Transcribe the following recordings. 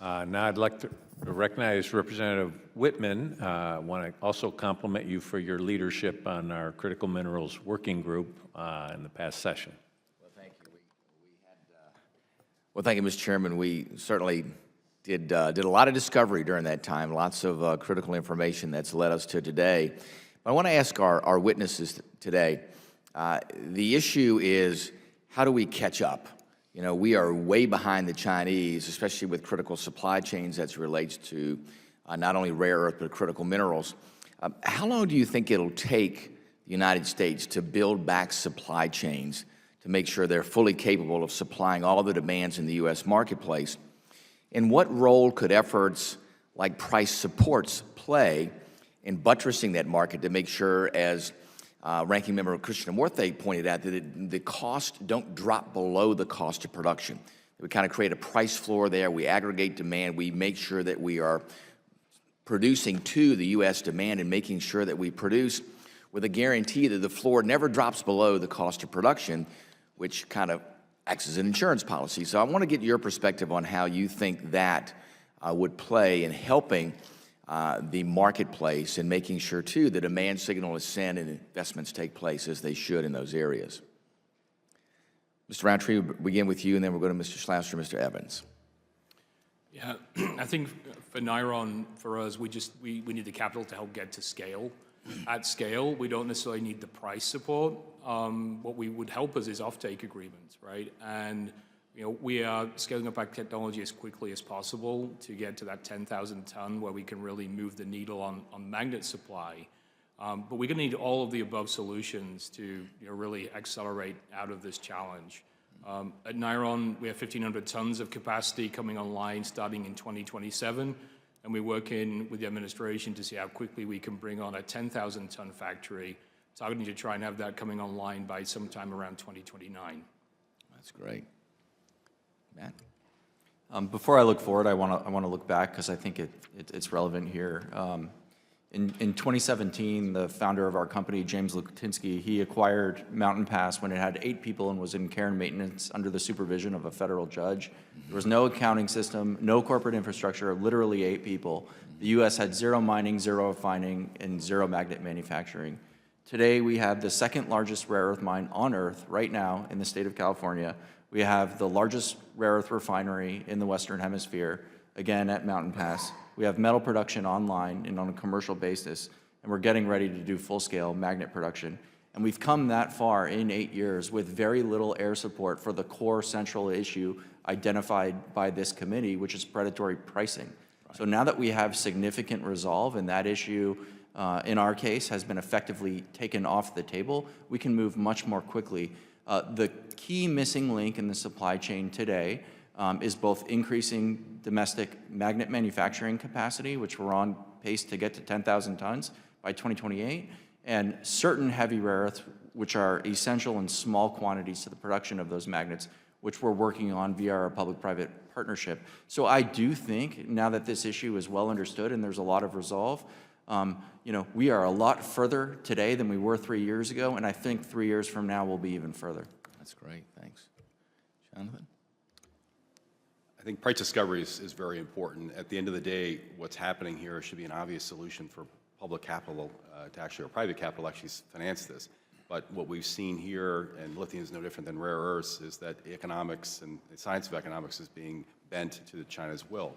Now I'd like to recognize Representative Wittman. I want to also compliment you for your leadership on our Critical Minerals Working Group in the past session. Well, thank you. Well, thank you, Mr. Chairman. We certainly did a lot of discovery during that time, lots of critical information that's led us to today. But I want to ask our witnesses today, the issue is, how do we catch up? You know, we are way behind the Chinese, especially with critical supply chains as it relates to not only rare earth, but critical minerals. How long do you think it'll take the United States to build back supply chains to make sure they're fully capable of supplying all the demands in the U.S. marketplace? And what role could efforts like price supports play in buttressing that market to make sure, as Ranking Member Krishnamurthy pointed out, that the costs don't drop below the cost of production? We kind of create a price floor there. We aggregate demand. We make sure that we are producing to the U.S. demand and making sure that we produce with a guarantee that the floor never drops below the cost of production, which kind of acts as an insurance policy. So I want to get your perspective on how you think that would play in helping the marketplace and making sure, too, the demand signal is sent and investments take place as they should in those areas. Mr. Rowntree, we'll begin with you, and then we'll go to Mr. Sloustcher, Mr. Evans. Yeah, I think for Niron, for us, we need the capital to help get to scale. At scale, we don't necessarily need the price support. What would help us is offtake agreements, right? And you know, we are scaling up our technology as quickly as possible to get to that 10,000 ton where we can really move the needle on magnet supply. But we're going to need all of the above solutions to really accelerate out of this challenge. At Niron, we have 1,500 tons of capacity coming online starting in 2027, and we're working with the administration to see how quickly we can bring on a 10,000 ton factory, targeting to try and have that coming online by sometime around 2029. That's great. Matt? Before I look forward, I want to look back because I think it's relevant here. In 2017, the founder of our company, James Lutinsky, he acquired Mountain Pass when it had 8 people and was in care and maintenance under the supervision of a federal judge. There was no accounting system, no corporate infrastructure, literally 8 people. The U.S. had 0 mining, 0 refining, and 0 magnet manufacturing. Today, we have the second largest rare earth mine on Earth right now in the state of California. We have the largest rare earth refinery in the Western Hemisphere, again at Mountain Pass. We have metal production online and on a commercial basis, and we're getting ready to do full-scale magnet production. And we've come that far in 8 years with very little air support for the core central issue identified by this committee, which is predatory pricing. Right. So now that we have significant resolve and that issue, in our case, has been effectively taken off the table, we can move much more quickly. The key missing link in the supply chain today is both increasing domestic magnet manufacturing capacity, which we're on pace to get to 10,000 tons by 2028, and certain heavy rare earths, which are essential in small quantities to the production of those magnets, which we're working on via our public-private partnership. So I do think, now that this issue is well understood and there's a lot of resolve, we are a lot further today than we were 3 years ago, and I think 3 years from now we'll be even further. That's great, thanks. Jonathan? I think price discovery is very important. At the end of the day, what's happening here should be an obvious solution for public capital or private capital actually finance this. But what we've seen here, and lithium is no different than rare earths, is that economics and the science of economics is being bent to China's will.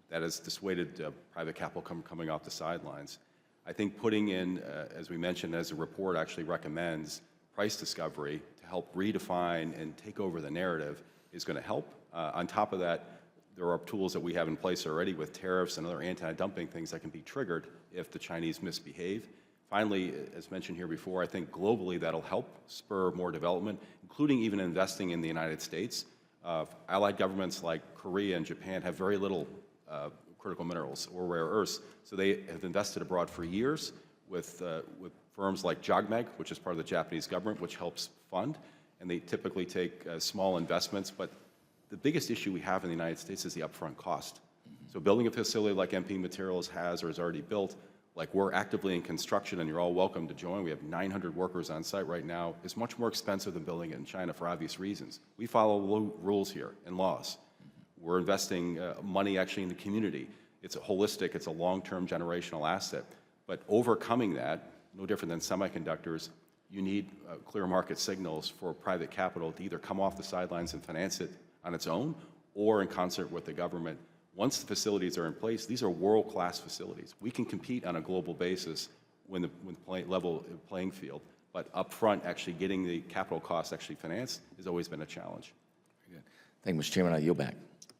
That has dissuaded private capital coming off the sidelines. I think putting in, as we mentioned, as the report actually recommends, price discovery to help redefine and take over the narrative is going to help. On top of that, there are tools that we have in place already with tariffs and other anti-dumping things that can be triggered if the Chinese misbehave. Finally, as mentioned here before, I think globally that'll help spur more development, including even investing in the United States. Allied governments like Korea and Japan have very little critical minerals or rare earths, so they have invested abroad for years with firms like JOGMEC, which is part of the Japanese government, which helps fund, and they typically take small investments, but the biggest issue we have in the United States is the upfront cost. So building a facility like MP Materials has or is already built, like we're actively in construction and you're all welcome to join, we have 900 workers on site right now, is much more expensive than building it in China for obvious reasons. We follow rules here and laws. We're investing money actually in the community. It's a holistic, it's a long-term generational asset. But overcoming that, no different than semiconductors, you need clear market signals for private capital to either come off the sidelines and finance it on its own or in concert with the government. Once the facilities are in place, these are world-class facilities. We can compete on a global basis when the level playing field, but upfront, actually getting the capital costs actually financed has always been a challenge. Thank you, Mr. Chairman. I yield back.